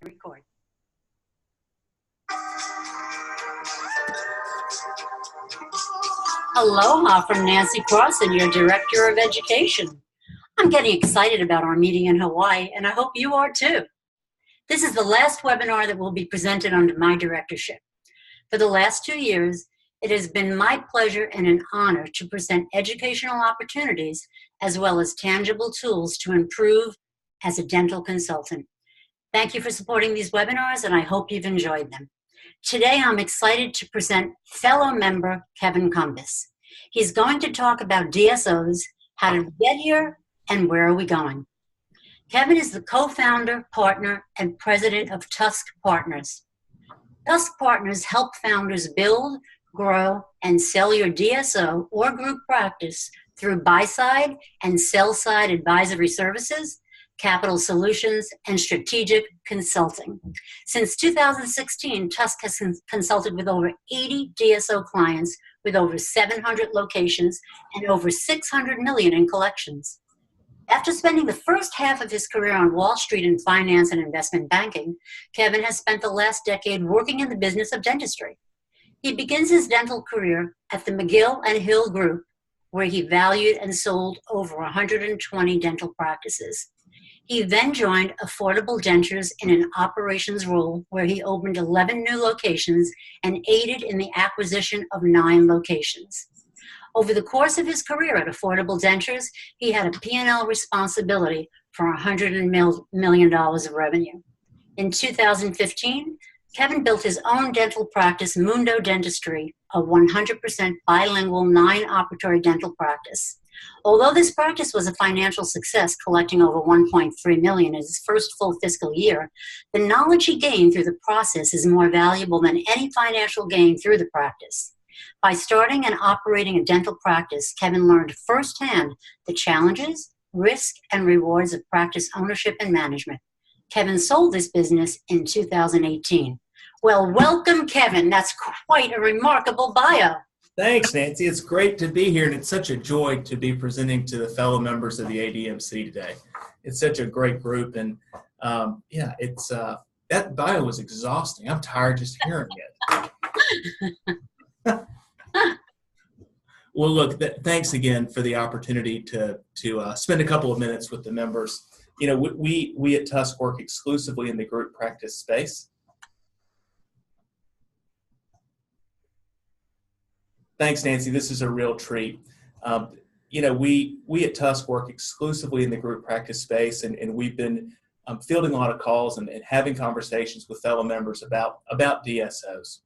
Record. Aloha from Nancy Crossan, your Director of Education. I'm getting excited about our meeting in Hawaii, and I hope you are too. This is the last webinar that will be presented under my directorship. For the last 2 years, it has been my pleasure and an honor to present educational opportunities as well as tangible tools to improve as a dental consultant. Thank you for supporting these webinars, and I hope you've enjoyed them. Today, I'm excited to present fellow member Kevin Cumbus. He's going to talk about DSOs, how to get here, and where are we going. Kevin is the co-founder, partner, and president of TUSK Partners. TUSK Partners help founders build, grow, and sell your DSO or group practice through buy-side and sell-side advisory services, capital solutions, and strategic consulting. Since 2016, TUSK has consulted with over 80 DSO clients with over 700 locations and over $600 million in collections. After spending the first half of his career on Wall Street in finance and investment banking, Kevin has spent the last decade working in the business of dentistry. He begins his dental career at the McGill Hill Group, where he valued and sold over 120 dental practices. He then joined Affordable Dentures in an operations role where he opened 11 new locations and aided in the acquisition of 9 locations. Over the course of his career at Affordable Dentures, he had a P&L responsibility for $100 million of revenue. In 2015, Kevin built his own dental practice, MUNDO Dentistry, a 100% bilingual 9-operatory dental practice. Although this practice was a financial success, collecting over $1.3 million in his first full fiscal year, the knowledge he gained through the process is more valuable than any financial gain through the practice. By starting and operating a dental practice, Kevin learned firsthand the challenges, risk, and rewards of practice ownership and management. Kevin sold this business in 2018. Well, welcome, Kevin. That's quite a remarkable bio. Thanks, Nancy. It's great to be here, and it's such a joy to be presenting to the fellow members of the ADMC today. It's such a great group, and it's that bio was exhausting. I'm tired just hearing it. Well, look, thanks again for the opportunity to spend a couple of minutes with the members. You know, we at TUSK work exclusively in the group practice space. Thanks, Nancy. This is a real treat. You know, we at TUSK work exclusively in the group practice space, and we've been fielding a lot of calls and having conversations with fellow members about DSOs.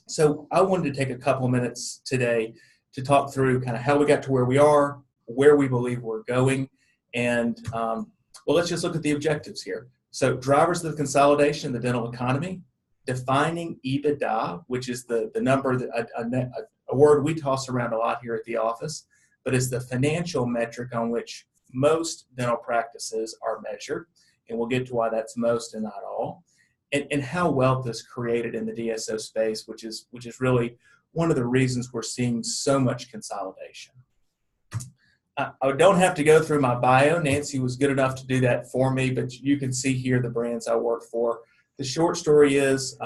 So I wanted to take a couple of minutes today to talk through kind of how we got to where we are, where we believe we're going, and well, let's just look at the objectives here. So drivers of the consolidation in the dental economy, defining EBITDA, which is the number, a word we toss around a lot here at the office, but it's the financial metric on which most dental practices are measured, and we'll get to why that's most and not all, and how wealth is created in the DSO space, which is really one of the reasons we're seeing so much consolidation. I don't have to go through my bio. Nancy was good enough to do that for me, but you can see here the brands I work for. The short story is,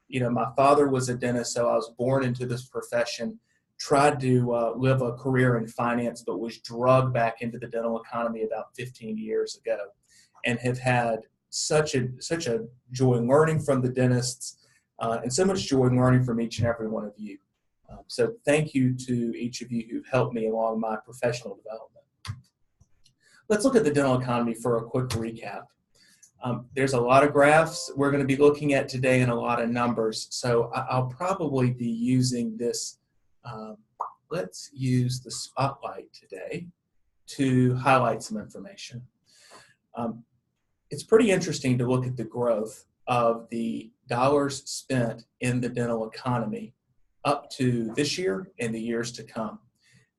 you know, my father was a dentist, so I was born into this profession, tried to live a career in finance, but was drugged back into the dental economy about 15 years ago, and have had such a joy learning from the dentists, and so much joy learning from each and every one of you. So thank you to each of you who've helped me along my professional development. Let's look at the dental economy for a quick recap. There's a lot of graphs we're going to be looking at today and a lot of numbers. So I'll probably be using this. Let's use the spotlight today to highlight some information. It's pretty interesting to look at the growth of the dollars spent in the dental economy up to this year and the years to come.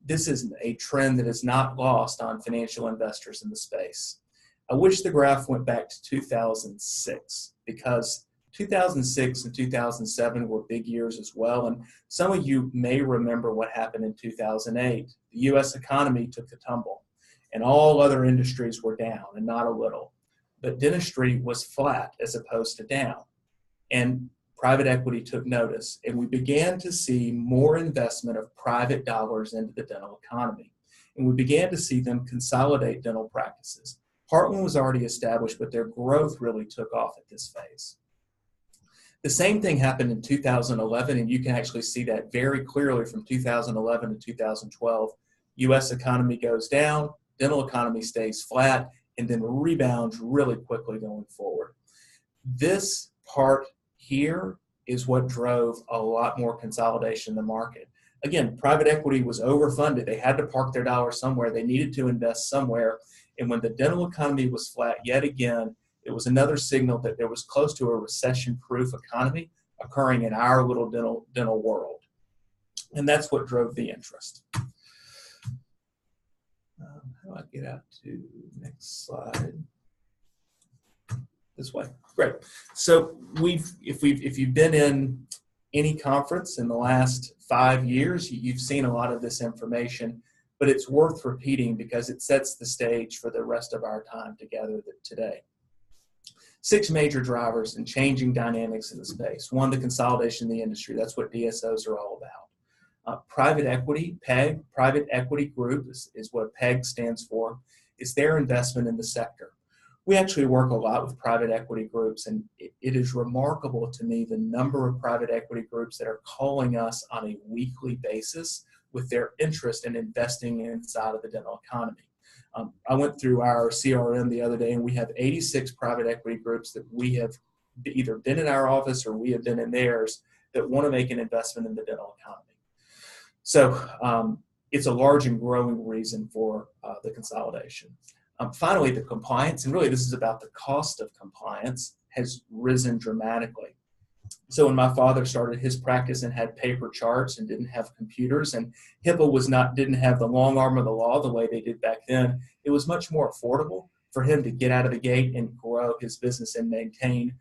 This is a trend that is not lost on financial investors in the space. I wish the graph went back to 2006, because 2006 and 2007 were big years as well. And some of you may remember what happened in 2008. The U.S. economy took a tumble, and all other industries were down, and not a little. but dentistry was flat as opposed to down. And private equity took notice, and we began to see more investment of private dollars into the dental economy. And we began to see them consolidate dental practices. Heartland was already established, but their growth really took off at this phase. The same thing happened in 2011, and you can actually see that very clearly from 2011 to 2012. U.S. economy goes down, dental economy stays flat, and then rebounds really quickly going forward. This part here is what drove a lot more consolidation in the market. Again, private equity was overfunded. They had to park their dollars somewhere. They needed to invest somewhere. And when the dental economy was flat yet again, it was another signal that there was close to a recession-proof economy occurring in our little dental world. And that's what drove the interest. How do I get out to the next slide? This way. Great. So if you've been in any conference in the last 5 years, you've seen a lot of this information, but it's worth repeating because it sets the stage for the rest of our time together today. 6 major drivers and changing dynamics in the space. 1, the consolidation in the industry. That's what DSOs are all about. Private equity, PEG, Private Equity Group is what PEG stands for. It's their investment in the sector. We actually work a lot with private equity groups, and it is remarkable to me the number of private equity groups that are calling us on a weekly basis with their interest in investing inside of the dental economy. I went through our CRM the other day, and we have 86 private equity groups that we have either been in our office or we have been in theirs that want to make an investment in the dental economy. So it's a large and growing reason for the consolidation. Finally, the compliance, and really this is about the cost of compliance, has risen dramatically. So when my father started his practice and had paper charts and didn't have computers, and HIPAA didn't have the long arm of the law the way they did back then, it was much more affordable for him to get out of the gate and grow his business and maintain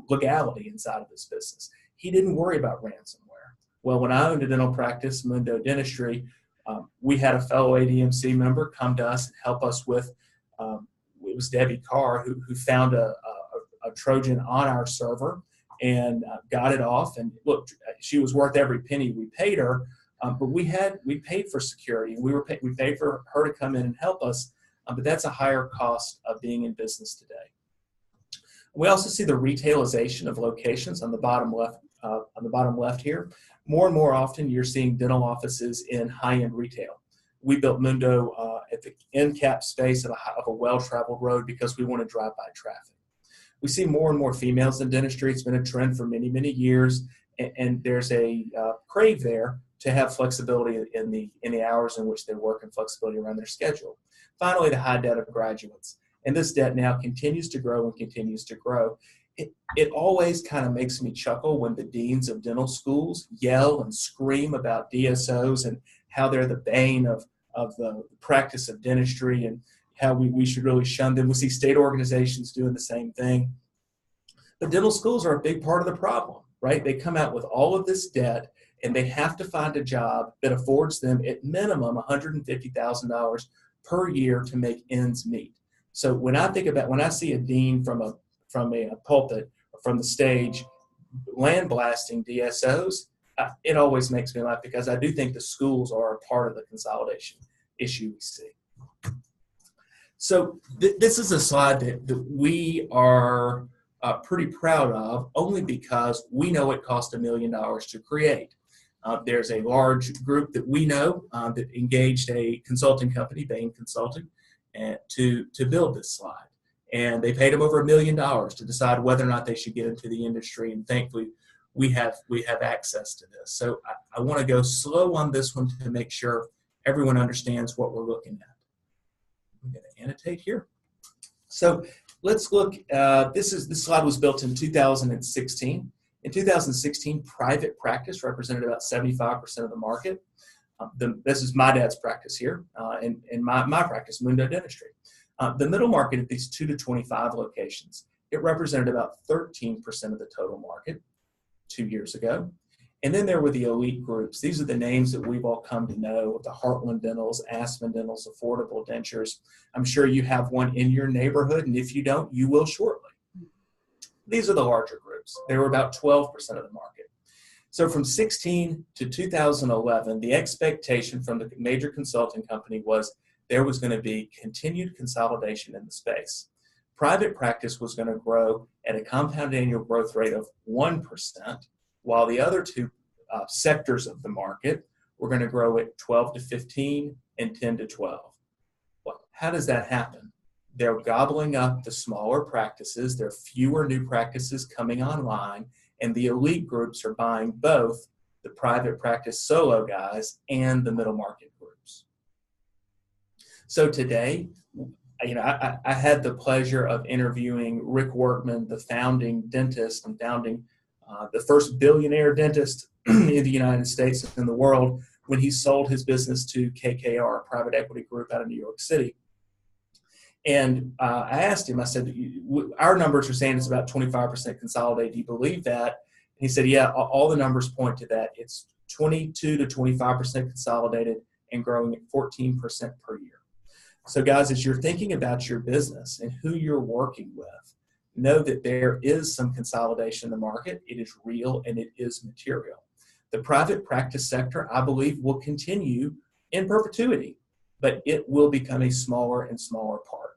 legality inside of his business. He didn't worry about ransomware. Well, when I owned a dental practice, MUNDO Dentistry, we had a fellow ADMC member come to us and help us with, it was Debbie Carr who found a Trojan on our server and got it off. And look, she was worth every penny we paid her, but we paid for security, and we paid for her to come in and help us, but that's a higher cost of being in business today. We also see the retailization of locations on the bottom left here. More and more often, you're seeing dental offices in high-end retail. We built MUNDO at the end cap space of a well-traveled road because we want to drive by traffic. We see more and more females in dentistry. It's been a trend for many, many years, and there's a crave there to have flexibility in the hours in which they work and flexibility around their schedule. Finally, the high debt of graduates. And this debt now continues to grow and continues to grow. It always kind of makes me chuckle when the deans of dental schools yell and scream about DSOs and how they're the bane of the practice of dentistry and how we should really shun them. We see state organizations doing the same thing. But dental schools are a big part of the problem, right? They come out with all of this debt, and they have to find a job that affords them at minimum $150,000 per year to make ends meet. So when I see a dean from a pulpit or from the stage land blasting DSOs, it always makes me laugh because I do think the schools are a part of the consolidation issue we see. So this is a slide that we are pretty proud of, only because we know it cost $1 million to create. There's a large group that we know that engaged a consulting company, Bain Consulting, to build this slide. And they paid them over $1 million to decide whether or not they should get into the industry. And thankfully, we have access to this. So I want to go slow on this one to make sure everyone understands what we're looking at. I'm going to annotate here. So let's look. This slide was built in 2016. In 2016, private practice represented about 75% of the market. This is my dad's practice here, and my practice, MUNDO Dentistry. The middle market at these 2 to 25 locations, it represented about 13% of the total market 2 years ago. And then there were the elite groups. These are the names that we've all come to know, the Heartland Dentals, Aspen Dentals, Affordable Dentures. I'm sure you have one in your neighborhood, and if you don't, you will shortly. These are the larger groups. They were about 12% of the market. So from 16 to 2011, the expectation from the major consulting company was there was going to be continued consolidation in the space. Private practice was going to grow at a compound annual growth rate of 1%, while the other two sectors of the market were going to grow at 12 to 15 and 10 to 12. Well, how does that happen? They're gobbling up the smaller practices. There are fewer new practices coming online, and the elite groups are buying both the private practice solo guys and the middle market groups. So today, I had the pleasure of interviewing Rick Workman, the founding dentist and founding the first billionaire dentist in the United States and in the world, when he sold his business to KKR, a private equity group out of New York City. And I asked him, I said, our numbers are saying it's about 25% consolidated. Do you believe that? And he said, yeah, all the numbers point to that. It's 22 to 25% consolidated and growing at 14% per year. So guys, as you're thinking about your business and who you're working with, know that there is some consolidation in the market. It is real and it is material. The private practice sector, I believe, will continue in perpetuity, but it will become a smaller and smaller part.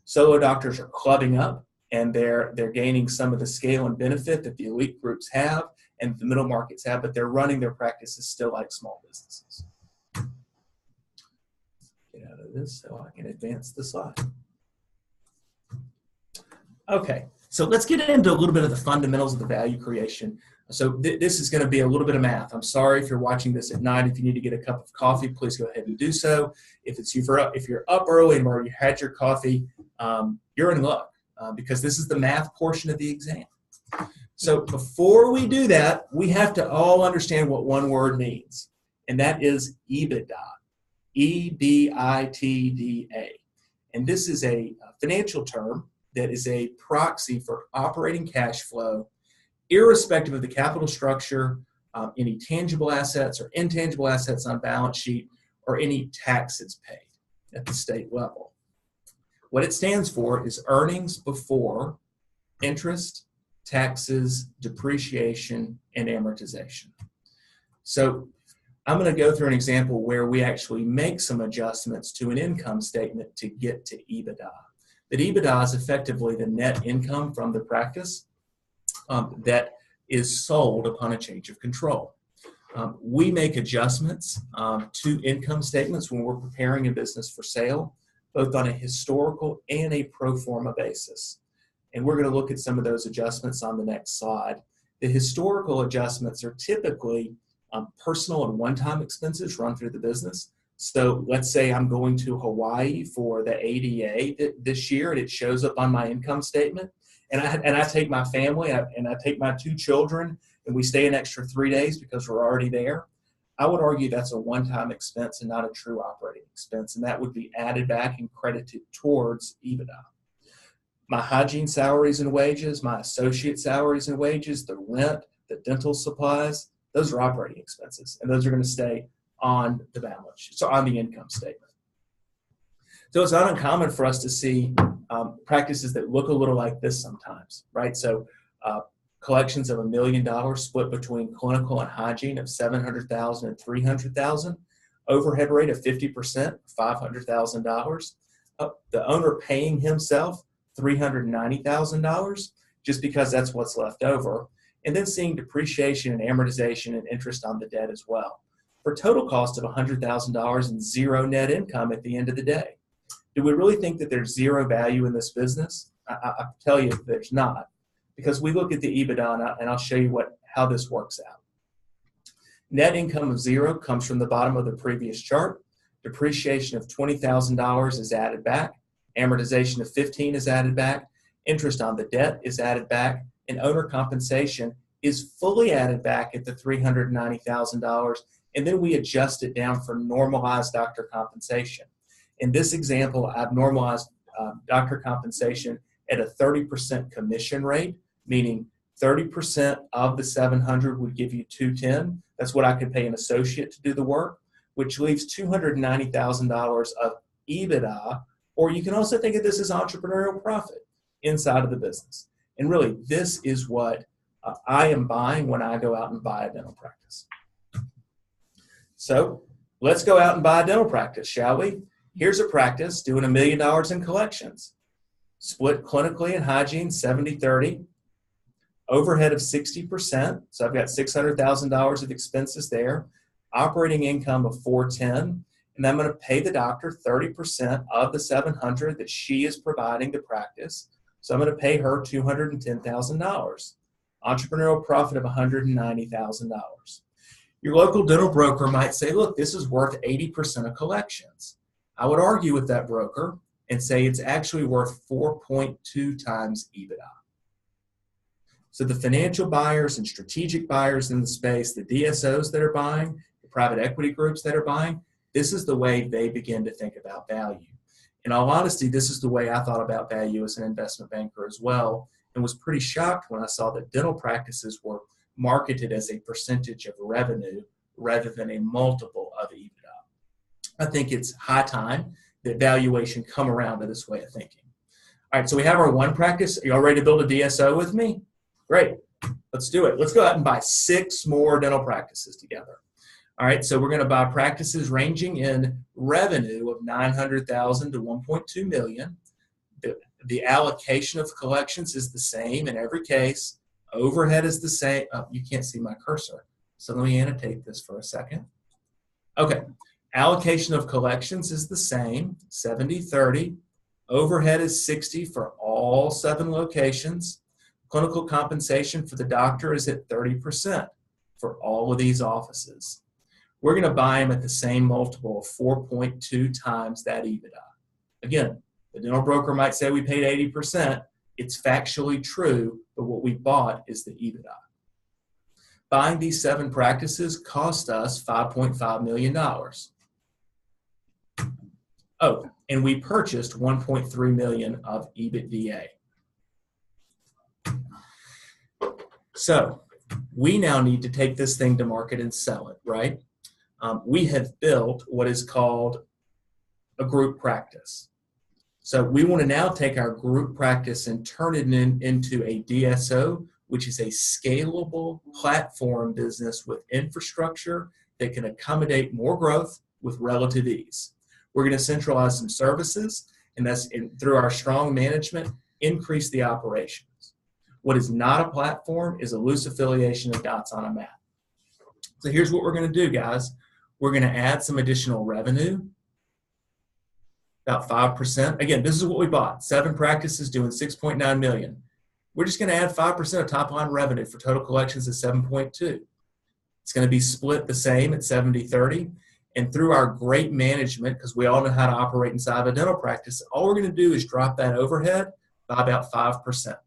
Solo doctors are clubbing up, and they're gaining some of the scale and benefit that the elite groups have and the middle markets have, but they're running their practices still like small businesses. Get out of this so I can advance the slide. Okay, so let's get into a little bit of the fundamentals of the value creation. So this is going to be a little bit of math. I'm sorry if you're watching this at night. If you need to get a cup of coffee, please go ahead and do so. If you're up early and already had your coffee, you're in luck because this is the math portion of the exam. So before we do that, we have to all understand what one word means, and that is EBITDA, E-B-I-T-D-A. And this is a financial term that is a proxy for operating cash flow, irrespective of the capital structure, any tangible assets or intangible assets on balance sheet, or any taxes paid at the state level. What it stands for is earnings before interest, taxes, depreciation, and amortization. So I'm going to go through an example where we actually make some adjustments to an income statement to get to EBITDA. That EBITDA is effectively the net income from the practice that is sold upon a change of control. We make adjustments to income statements when we're preparing a business for sale, both on a historical and a pro forma basis. And we're going to look at some of those adjustments on the next slide. The historical adjustments are typically personal and one-time expenses run through the business. So let's say I'm going to Hawaii for the ADA this year, and it shows up on my income statement. And I take my family and I take my 2 children, and we stay an extra 3 days because we're already there. I would argue that's a one-time expense and not a true operating expense, and that would be added back and credited towards EBITDA. My hygiene salaries and wages, my associate salaries and wages, the rent, the dental supplies, those are operating expenses, and those are going to stay on the balance sheet, so on the income statement. So it's not uncommon for us to see practices that look a little like this sometimes, right? So collections of $1 million split between clinical and hygiene of $700,000 and $300,000, overhead rate of 50%, $500,000. The owner paying himself $390,000 just because that's what's left over, and then seeing depreciation and amortization and interest on the debt as well, for a total cost of $100,000 and zero net income at the end of the day. Do we really think that there's zero value in this business? I tell you there's not, because we look at the EBITDA, and I'll show you how this works out. Net income of zero comes from the bottom of the previous chart. Depreciation of $20,000 is added back. Amortization of $15,000 is added back. Interest on the debt is added back. And owner compensation is fully added back at the $390,000. And then we adjust it down for normalized doctor compensation. In this example, I've normalized doctor compensation at a 30% commission rate, meaning 30% of the 700 would give you 210. That's what I could pay an associate to do the work, which leaves $290,000 of EBITDA, or you can also think of this as entrepreneurial profit inside of the business. And really, this is what I am buying when I go out and buy a dental practice. So let's go out and buy a dental practice, shall we? Here's a practice doing $1 million in collections. Split clinically and hygiene 70-30. Overhead of 60%. So I've got $600,000 of expenses there. Operating income of $410,000. And I'm going to pay the doctor 30% of the $700 that she is providing the practice. So I'm going to pay her $210,000. Entrepreneurial profit of $190,000. Your local dental broker might say, look, this is worth 80% of collections. I would argue with that broker and say it's actually worth 4.2 times EBITDA. So the financial buyers and strategic buyers in the space, the DSOs that are buying, the private equity groups that are buying, this is the way they begin to think about value. In all honesty, this is the way I thought about value as an investment banker as well, and was pretty shocked when I saw that dental practices were marketed as a percentage of revenue rather than a multiple of EBITDA. I think it's high time that valuation come around to this way of thinking. All right, so we have our one practice. Are y'all ready to build a DSO with me? Great. Let's do it. Let's go out and buy 6 more dental practices together. All right, so we're going to buy practices ranging in revenue of $900,000 to $1.2 million. The allocation of collections is the same in every case. Overhead is the same. Oh, you can't see my cursor, so let me annotate this for a second. Okay, allocation of collections is the same, 70-30. Overhead is 60 for all 7 locations. Clinical compensation for the doctor is at 30% for all of these offices. We're going to buy them at the same multiple of 4.2 times that EBITDA. Again, the dental broker might say we paid 80%. It's factually true, but what we bought is the EBITDA. Buying these 7 practices cost us $5.5 million. Oh, and we purchased $1.3 million of EBITDA. So we now need to take this thing to market and sell it, right? We have built what is called a group practice. So we want to now take our group practice and turn it into a DSO, which is a scalable platform business with infrastructure that can accommodate more growth with relative ease. We're going to centralize some services, and through our strong management, increase the operations. What is not a platform is a loose affiliation of dots on a map. So here's what we're going to do, guys. We're going to add some additional revenue, about 5%. Again, this is what we bought. 7 practices doing $6.9 million. We're just going to add 5% of top line revenue for total collections of 7.2. It's going to be split the same at 70-30. And through our great management, because we all know how to operate inside of a dental practice, all we're going to do is drop that overhead by about 5%.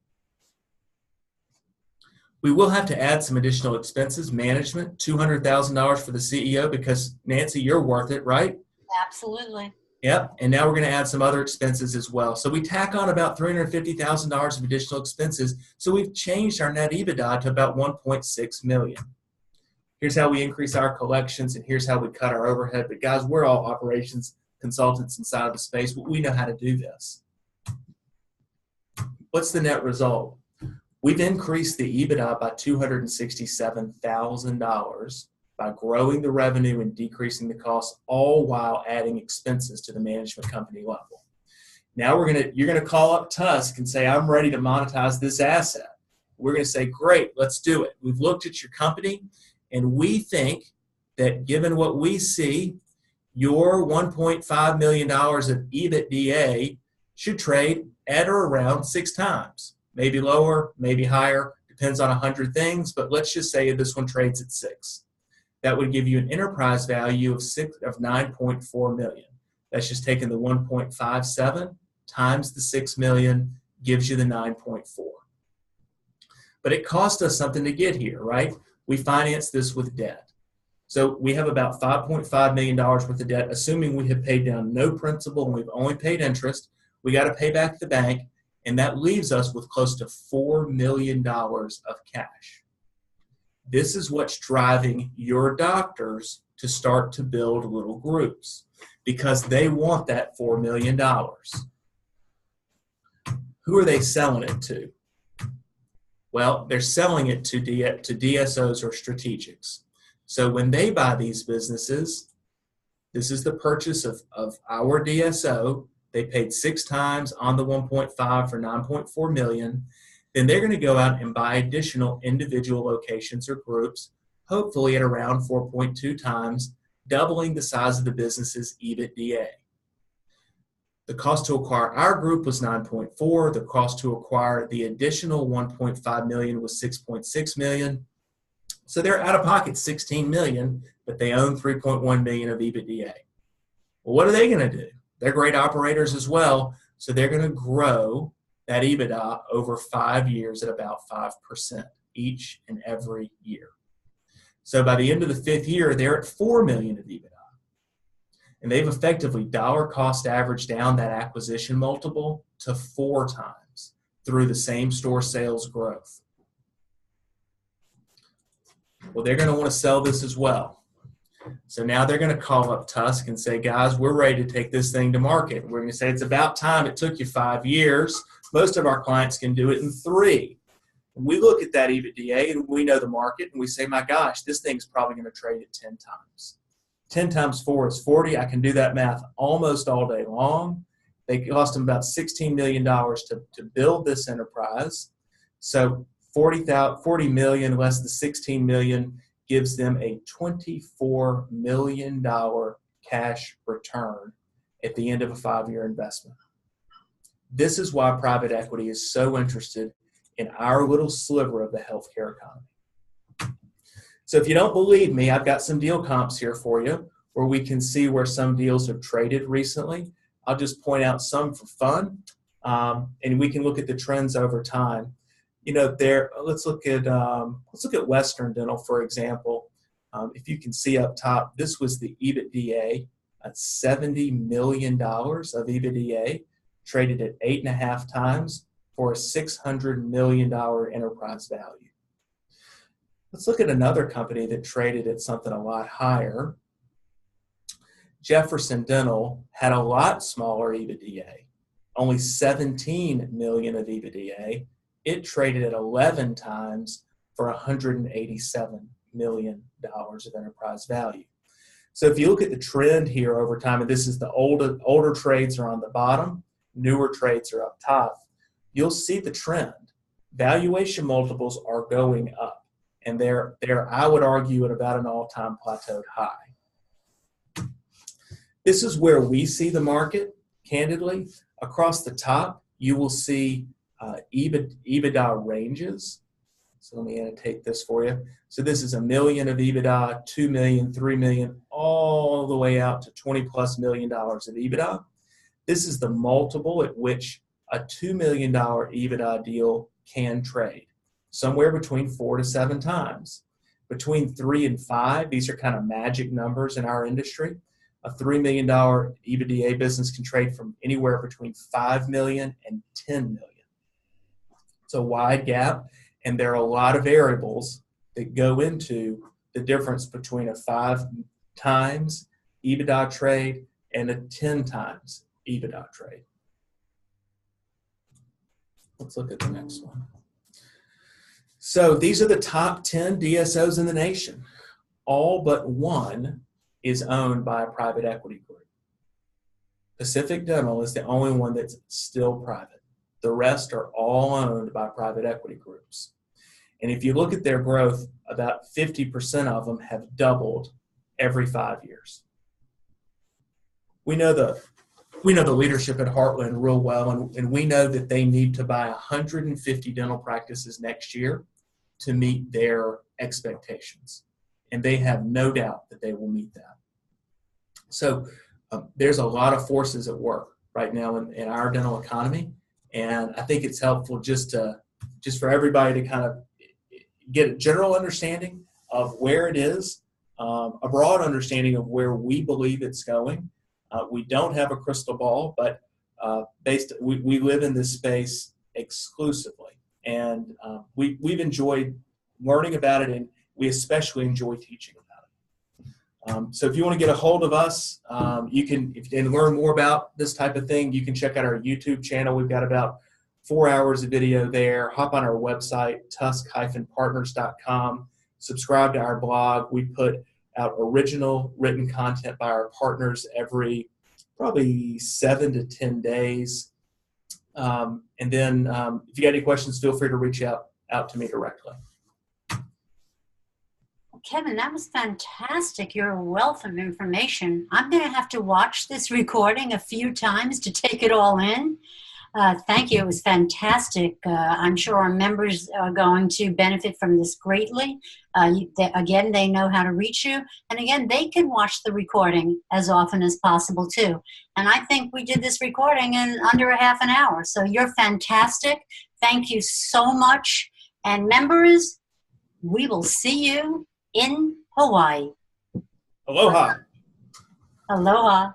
We will have to add some additional expenses, management, $200,000 for the CEO because, Nancy, you're worth it, right? Absolutely. Yep, and now we're going to add some other expenses as well. So we tack on about $350,000 of additional expenses. So we've changed our net EBITDA to about $1.6 million. Here's how we increase our collections, and here's how we cut our overhead. But guys, we're all operations consultants inside of the space. We know how to do this. What's the net result? We've increased the EBITDA by $267,000 by growing the revenue and decreasing the costs, all while adding expenses to the management company level. Now you're gonna call up TUSK and say, I'm ready to monetize this asset. We're gonna say, great, let's do it. We've looked at your company, and we think that given what we see, your $1.5 million of EBITDA should trade at or around 6 times. Maybe lower, maybe higher, depends on 100 things, but let's just say this one trades at 6. That would give you an enterprise value of $9.4 million. That's just taking the 1.57 times the 6 million gives you the 9.4. But it cost us something to get here, right? We financed this with debt. So we have about $5.5 million worth of debt, assuming we have paid down no principal and we've only paid interest. We got to pay back the bank. And that leaves us with close to $4 million of cash. This is what's driving your doctors to start to build little groups, because they want that $4 million. Who are they selling it to? Well, they're selling it to DSOs or strategics. So when they buy these businesses, this is the purchase of our DSO. They paid 6 times on the 1.5 for $9.4 million. Then they're going to go out and buy additional individual locations or groups, hopefully at around 4.2 times, doubling the size of the business's EBITDA. The cost to acquire our group was 9.4. The cost to acquire the additional 1.5 million was 6.6 million. So they're out of pocket 16 million, but they own 3.1 million of EBITDA. Well, what are they going to do? They're great operators as well, so they're going to grow that EBITDA over 5 years at about 5% each and every year. So by the end of the 5th year, they're at 4 million of EBITDA. And they've effectively dollar cost averaged down that acquisition multiple to 4 times through the same store sales growth. Well, they're going to want to sell this as well. So now they're going to call up TUSK and say, guys, we're ready to take this thing to market. We're going to say, it's about time. It took you 5 years. Most of our clients can do it in 3. And we look at that EBITDA and we know the market and we say, my gosh, this thing's probably going to trade at 10 times. 10 times 4 is 40. I can do that math almost all day long. They cost them about $16 million to build this enterprise. So 40 million less the 16 million gives them a $24 million cash return at the end of a 5-year investment. This is why private equity is so interested in our little sliver of the healthcare economy. So if you don't believe me, I've got some deal comps here for you where we can see where some deals have traded recently. I'll just point out some for fun, and we can look at the trends over time. You know, let's look at Western Dental, for example. If you can see up top, this was the EBITDA at $70 million of EBITDA, traded at 8.5 times for a $600 million enterprise value. Let's look at another company that traded at something a lot higher. Jefferson Dental had a lot smaller EBITDA, only 17 million of EBITDA. It traded at 11 times for $187 million of enterprise value. So if you look at the trend here over time, and this is the older trades are on the bottom, newer trades are up top, you'll see the trend. Valuation multiples are going up. And they're, I would argue, at about an all-time plateaued high. This is where we see the market, candidly. Across the top, you will see EBITDA ranges. So let me annotate this for you. So this is $1 million of EBITDA, 2 million, 3 million, all the way out to $20+ million of EBITDA. This is the multiple at which a $2 million EBITDA deal can trade. Somewhere between 4 to 7 times. Between 3 and 5, these are kind of magic numbers in our industry. A $3 million EBITDA business can trade from anywhere between 5 million and 10 million. It's a wide gap, and there are a lot of variables that go into the difference between a 5 times EBITDA trade and a 10 times EBITDA trade. Let's look at the next one. So these are the top 10 DSOs in the nation. All but one is owned by a private equity group. Pacific Dental is the only one that's still private. The rest are all owned by private equity groups. And if you look at their growth, about 50% of them have doubled every 5 years. We know the leadership at Heartland real well, and we know that they need to buy 150 dental practices next year to meet their expectations. And they have no doubt that they will meet that. So there's a lot of forces at work right now in our dental economy. And I think it's helpful just for everybody to kind of get a general understanding of where it is, a broad understanding of where we believe it's going. We don't have a crystal ball, but we live in this space exclusively. And we've enjoyed learning about it, and we especially enjoy teaching about it. So if you want to get a hold of us, you can, and learn more about this type of thing, you can check out our YouTube channel. We've got about 4 hours of video there. Hop on our website, tusk-partners.com. Subscribe to our blog. We put out original written content by our partners every probably 7 to 10 days. And then if you got any questions, feel free to reach out to me directly. Kevin, that was fantastic. You're a wealth of information. I'm going to have to watch this recording a few times to take it all in. Thank you. It was fantastic. I'm sure our members are going to benefit from this greatly. Again, they know how to reach you. And again, they can watch the recording as often as possible too. And I think we did this recording in under a half an hour. So you're fantastic. Thank you so much. And members, we will see you in Hawaii. Aloha. Aloha.